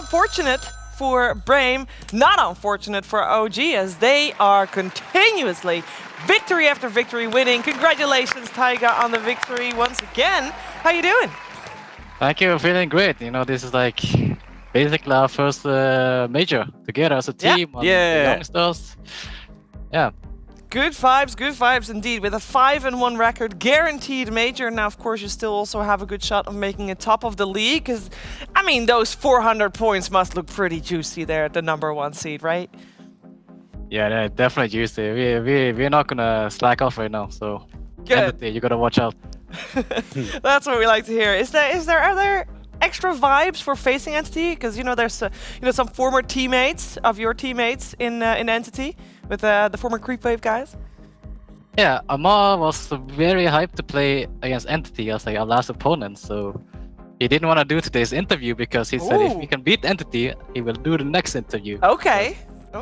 unfortunate for Brame, not unfortunate for OG, as they are continuously victory after victory winning. Congratulations, Taiga, on the victory once again. How you doing? Thank you, feeling great. You know, this is like basically our first major together as a team on the youngsters. Yeah. Good vibes indeed. With a 5-1 record, guaranteed major. Now, of course, you still also have a good shot of making it top of the league. Because, I mean, those 400 points must look pretty juicy there at the #1 seed, right? Yeah, they're definitely juicy. We're not gonna slack off right now. So, Entity, you gotta watch out. That's what we like to hear. Is there other extra vibes for facing Entity? Because there's some former teammates of your teammates in Entity with the former Creepwave guys. Yeah, Amar was very hyped to play against Entity as like our last opponent. So he didn't want to do today's interview because he said if we can beat Entity, he will do the next interview. Okay.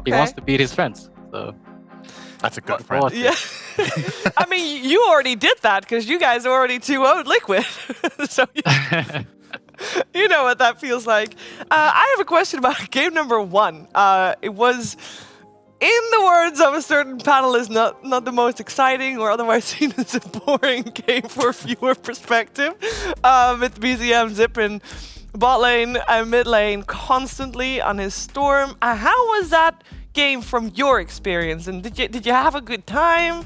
He wants to beat his friends. So that's a good friend. Yeah. I mean, you already did that because you guys already 2-0'd Liquid. So you know what that feels like. I have a question about game #1. It was, in the words of a certain panelist, not the most exciting or otherwise seen as a boring game for viewer perspective. With BZM zipping bot lane and mid lane constantly on his Storm. How was that game from your experience? And did you have a good time?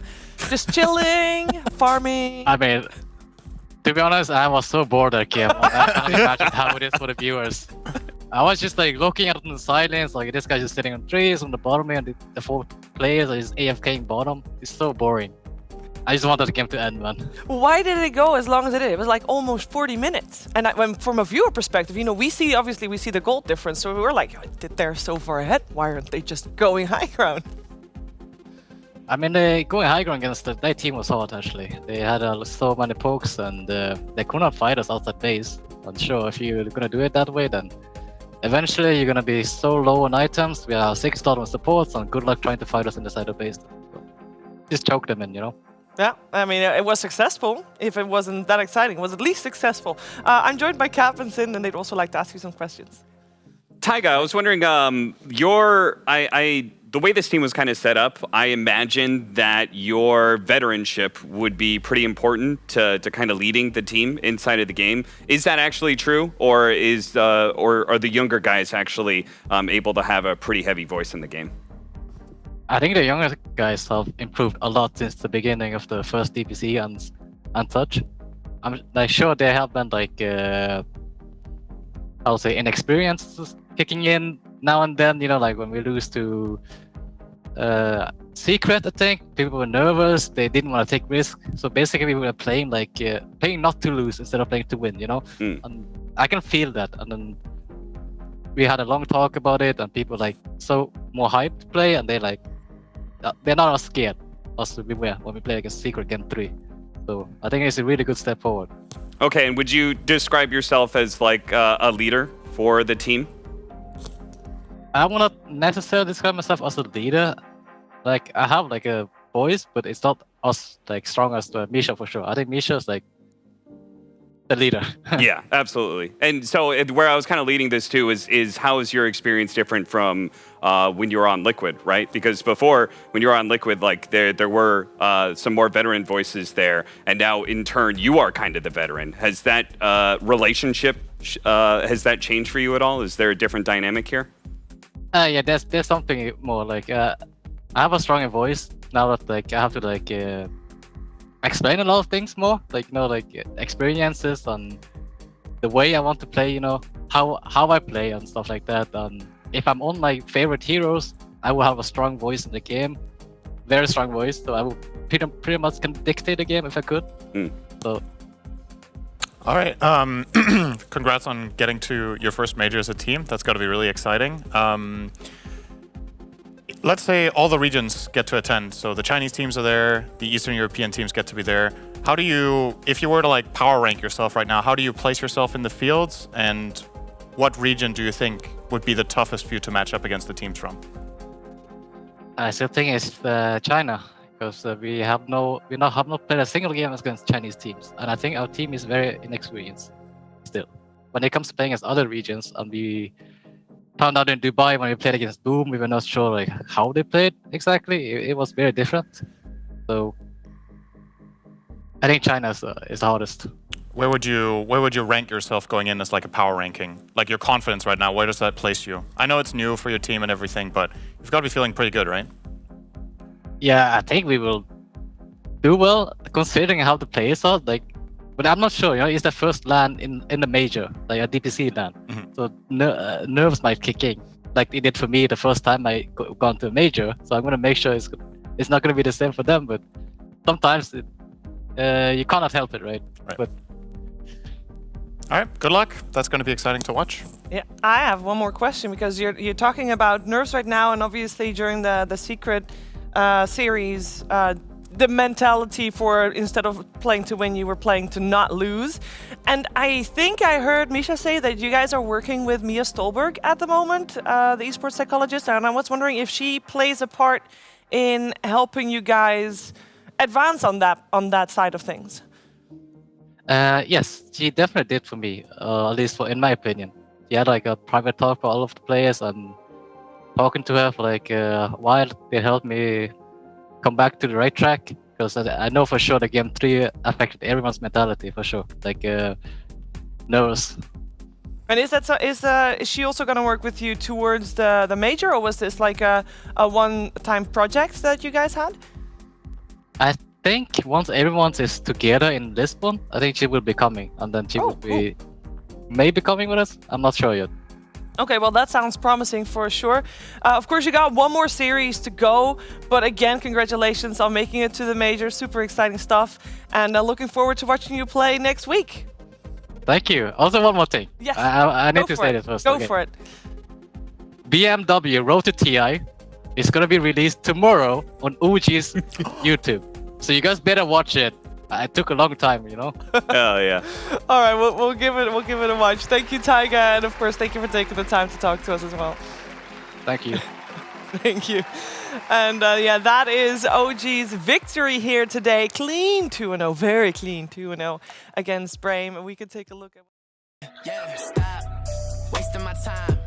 Just chilling, farming? I mean, to be honest, I was so bored that game. I can't imagine how it is for the viewers. I was just like looking at it in the silence, like this guy just sitting on trees on the bottom and the 4 players are just AFKing bottom. It's so boring. I just wanted the game to end, man. Why did it go as long as it did? It was like almost 40 minutes. And from a viewer perspective, we see the gold difference. So we were like, they're so far ahead. Why aren't they just going high ground? I mean, going high ground against that team was hard, actually. They had so many pokes and they could not fight us outside base. I'm sure if you're going to do it that way, then eventually you're going to be so low on items. We have 6 on supports and good luck trying to fight us in the side of base. So just choke them in, Yeah, I mean, it was successful. If it wasn't that exciting, it was at least successful. I'm joined by Cap and Sin, and they'd also like to ask you some questions. Taiga, I was wondering, the way this team was kind of set up, I imagined that your veteranship would be pretty important to kind of leading the team inside of the game. Is that actually true, or are the younger guys actually able to have a pretty heavy voice in the game? I think the younger guys have improved a lot since the beginning of the first DPC and such. I'm like sure there have been like I'll say inexperience kicking in now and then. Like when we lose to Secret, I think people were nervous. They didn't want to take risks. So basically, we were playing not to lose instead of playing to win. And I can feel that. And then we had a long talk about it, and people like so more hyped to play, and they're not as scared as we were when we played against Secret Game 3. So I think it's a really good step forward. Okay, and would you describe yourself as like a leader for the team? I will not necessarily describe myself as a leader. Like I have like a voice, but it's not as like strong as Misha for sure. I think Misha is like the leader. Yeah, absolutely. And so where I was kind of leading this to is how is your experience different from when you were on Liquid, right? Because before, when you were on Liquid, like there were some more veteran voices there, and now in turn you are kind of the veteran. Has that relationship has that changed for you at all? Is there a different dynamic here? Yeah, there's something more like I have a stronger voice now that like I have to explain a lot of things more, experiences and the way I want to play, how I play and stuff like that. And if I'm on my favorite heroes, I will have a strong voice in the game, very strong voice. So I will pretty much can dictate the game if I could. So. All right. Congrats on getting to your first major as a team. That's got to be really exciting. Let's say all the regions get to attend. So the Chinese teams are there, the Eastern European teams get to be there. How do you, if you were to power rank yourself right now, how do you place yourself in the fields? And what region do you think would be the toughest for you to match up against the teams from? I still think it's China, because we have not played a single game against Chinese teams, and I think our team is very inexperienced still. When it comes to playing against other regions, and we found out in Dubai when we played against Boom, we were not sure like how they played exactly. It was very different. So I think China is the hardest. Where would you rank yourself going in as like a power ranking? Like your confidence right now, where does that place you? I know it's new for your team and everything, but you've got to be feeling pretty good, right? Yeah, I think we will do well considering how the players are. Like, but I'm not sure. You know, it's the first LAN in the major, like a DPC LAN. So nerves might kick in, like it did for me the first time I gone to a major. So I'm gonna make sure it's not gonna be the same for them. But sometimes you cannot help it, right? But all right, good luck. That's going to be exciting to watch. Yeah, I have one more question because you're talking about nerves right now, and obviously during the secret series, the mentality for instead of playing to win, you were playing to not lose. And I think I heard Misha say that you guys are working with Mia Stolberg at the moment, the esports psychologist, and I was wondering if she plays a part in helping you guys advance on that side of things. Yes, she definitely did for me, at least in my opinion. She had like a private talk for all of the players, and talking to her for like a while, they helped me come back to the right track, because I know for sure the game 3 affected everyone's mentality for sure, like nervous. And is she also going to work with you towards the major, or was this like a one-time project that you guys had? I think once everyone is together in Lisbon, I think she will be coming, and then she will be maybe coming with us. I'm not sure yet. Okay, well, that sounds promising for sure. Of course, you got one more series to go, but again, congratulations on making it to the major. Super exciting stuff, and looking forward to watching you play next week. Thank you. Also, one more thing. Yes. I need to say this first. Go for it. BMW Road to TI is going to be released tomorrow on OG's YouTube. So you guys better watch it. It took a long time, you know. Oh yeah. All right, we'll give it a watch. Thank you, Taiga, and of course, thank you for taking the time to talk to us as well. Thank you. Thank you. And yeah, that is OG's victory here today. Clean 2-0, very clean 2-0 against Brame. And we could take a look at. Yeah, stop wasting my time.